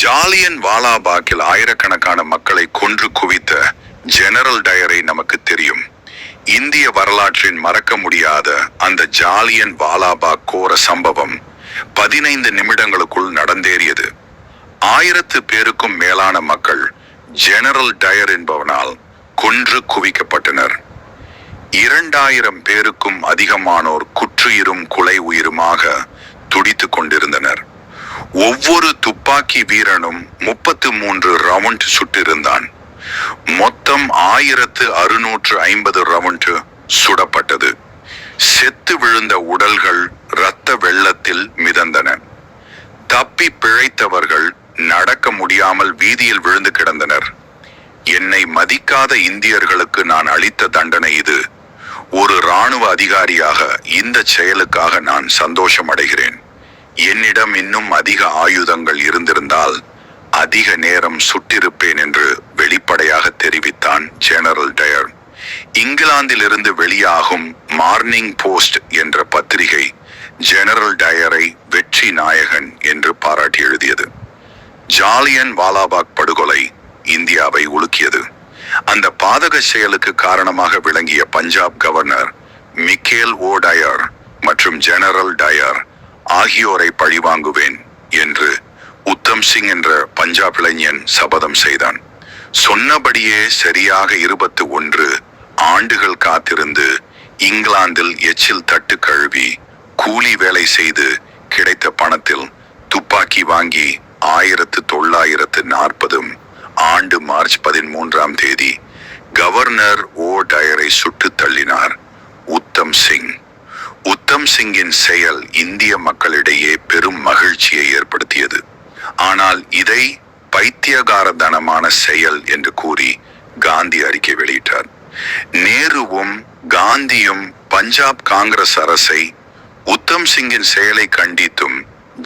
ஜாலியன் வாலாபாக்கில் ஆயிரக்கணக்கான மக்களை கொன்று குவித்த ஜெனரல் டயரை நமக்கு தெரியும். இந்திய வரலாற்றின் மறக்க முடியாத அந்த ஜாலியன் வாலாபாக் கோர சம்பவம் 15 நிமிடங்களுக்குள் நடந்தேறியது. 1000 பேருக்கும் மேலான மக்கள் ஜெனரல் டயர் என்பவனால் கொன்று குவிக்கப்பட்டனர். 2000 பேருக்கும் அதிகமானோர் குற்றுயிரும் குலை உயிருமாக துடித்துக் கொண்டிருந்தனர். ஒவ்வொரு துப்பாக்கி வீரனும் 33 ரவுண்ட் சுட்டிருந்தான். மொத்தம் 1650 ரவுண்ட் சுடப்பட்டது. செத்து விழுந்த உடல்கள் இரத்த வெள்ளத்தில் மிதந்தன. தப்பி பிழைத்தவர்கள் நடக்க முடியாமல் வீதியில் விழுந்து கிடந்தனர். என்னை மதிக்காத இந்தியர்களுக்கு நான் அளித்த தண்டனை இது. ஒரு இராணுவ அதிகாரியாக இந்த செயலுக்காக நான் சந்தோஷம் அடைகிறேன். என்னிடம் இன்னும் அதிக ஆயுதங்கள் இருந்திருந்தால் அதிக நேரம் சுட்டிருப்பேன் என்று வெளிப்படையாக தெரிவித்தான் ஜெனரல் டயர். இங்கிலாந்திலிருந்து வெளியாகும் மார்னிங் போஸ்ட் என்ற பத்திரிகை ஜெனரல் டயரை வெற்றி நாயகன் என்று பாராட்டி எழுதியது. ஜாலியன் வாலாபாக் படுகொலை இந்தியாவை உலுக்கியது. அந்த பாதக செயலுக்கு காரணமாக விளங்கிய பஞ்சாப் கவர்னர் மிக்கேல் ஓ டயர் மற்றும் ஜெனரல் டயர் ஆகியோரை பழிவாங்குவேன் என்று உத்தம் சிங் என்ற பஞ்சாப் இளைஞன் சபதம் செய்தான். சொன்னபடியே சரியாக 21 ஆண்டுகள் காத்திருந்து இங்கிலாந்தில் எச்சில் தட்டு கழுவி கூலி வேலை செய்து கிடைத்த பணத்தில் துப்பாக்கி வாங்கி 1940 ஆண்டு மார்ச் 13ஆம் தேதி கவர்னர் ஓ டயரை சுட்டு தள்ளினார் உத்தம் சிங். உத்தம் சிங்கின் செயல் இந்திய மக்களிடையே பெரும் மகிழ்ச்சியை ஏற்படுத்தியது. ஆனால் இதை பைத்தியகாரத்தனமான செயல் என்று கூறி காந்தி அறிக்கை வெளியிட்டார். நேருவும் காந்தியும் பஞ்சாப் காங்கிரஸ் அரசை உத்தம் சிங்கின் செயலை கண்டித்தும்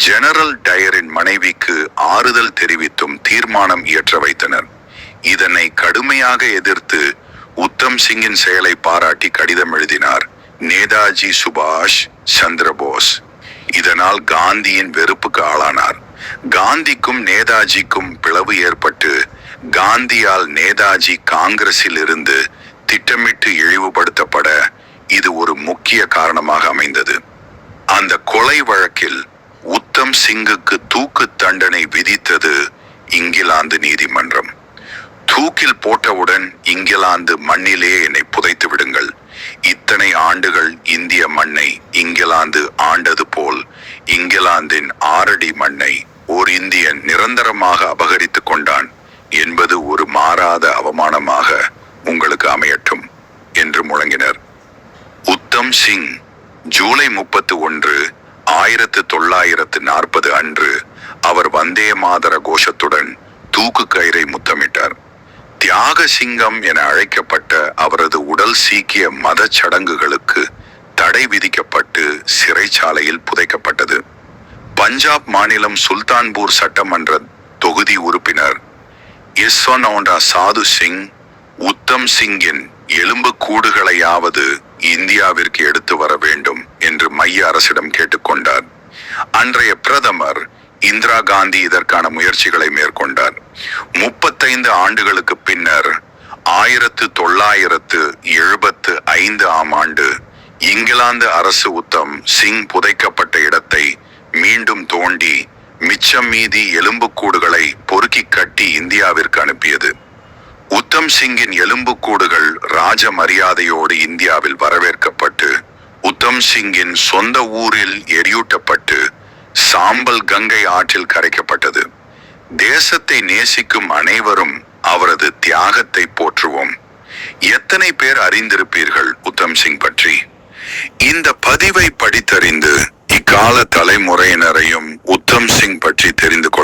ஜெனரல் டயரின் மனைவிக்கு ஆறுதல் தெரிவித்தும் தீர்மானம் இயற்ற வைத்தனர். இதனை கடுமையாக எதிர்த்து உத்தம் சிங்கின் செயலை பாராட்டி கடிதம் எழுதினார் நேதாஜி சுபாஷ் சந்திர போஸ். இதனால் காந்தியின் வெறுப்புக்கு ஆளானார். காந்திக்கும் நேதாஜிக்கும் பிளவு ஏற்பட்டு காந்தியால் நேதாஜி காங்கிரஸில் இருந்து திட்டமிட்டு இழிவுபடுத்தப்பட இது ஒரு முக்கிய காரணமாக அமைந்தது. அந்த கொலை வழக்கில் உத்தம் சிங்குக்கு தூக்கு தண்டனை விதித்தது இங்கிலாந்து நீதிமன்றம். தூக்கில் போட்டவுடன் இங்கிலாந்து மண்ணிலே என்னை புதைத்து விடுங்கள். இத்தனை ஆண்டுகள் இந்திய மண்ணை இங்கிலாந்து ஆண்டது போல் இங்கிலாந்தின் 6 அடி மண்ணை ஓர் இந்தியன் நிரந்தரமாக அபகரித்துக் கொண்டான் என்பது ஒரு மாறாத அவமானமாக உங்களுக்கு அமையட்டும் என்று முழங்கினர். உத்தம் சிங் ஜூலை 31, 1940 அன்று அவர் வந்தே மாதர கோஷத்துடன் தூக்கு கயிறை முத்தமிட்டார். தியாக சிங்கம் என அழைக்கப்பட்ட அவரது உடல் சீக்கிய மத சடங்குகளுக்கு தடை விதிக்கப்பட்டு சிறைச்சாலையில் புதைக்கப்பட்டது. பஞ்சாப் மாநிலம் சுல்தான்பூர் சட்டமன்ற தொகுதி உறுப்பினர் யஸ்வந்த் சாது சிங் உத்தம் சிங்கின் எலும்பு கூடுகளையாவது இந்தியாவிற்கு எடுத்து வர வேண்டும் என்று மைய அரசிடம் கேட்டுக்கொண்டார். அன்றைய பிரதமர் இந்திரா காந்தி இதற்கான முயற்சிகளை மேற்கொண்டார். 35 ஆண்டுகளுக்கு பின்னர் 1975ஆம் ஆண்டு இங்கிலாந்து அரசு உத்தம் சிங் புதைக்கப்பட்ட இடத்தை மீண்டும் தோண்டி மிச்சம் மீதி எலும்புக்கூடுகளை பொறுக்கி கட்டி இந்தியாவிற்கு அனுப்பியது. உத்தம் சிங்கின் எலும்புக்கூடுகள் ராஜ மரியாதையோடு இந்தியாவில் வரவேற்கப்பட்டு உத்தம் சிங்கின் சொந்த ஊரில் எரியூட்டப்பட்டு சாம்பல் கங்கை ஆற்றில் கரைக்கப்பட்டது. தேசத்தை நேசிக்கும் அனைவரும் அவரது தியாகத்தை போற்றுவோம். எத்தனை பேர் அறிந்திருப்பீர்கள் உத்தம் சிங் பற்றி? இந்த பதிவை படித்தறிந்து இக்கால தலைமுறையினரையும் உத்தம் சிங் பற்றி தெரிந்து கொள்ள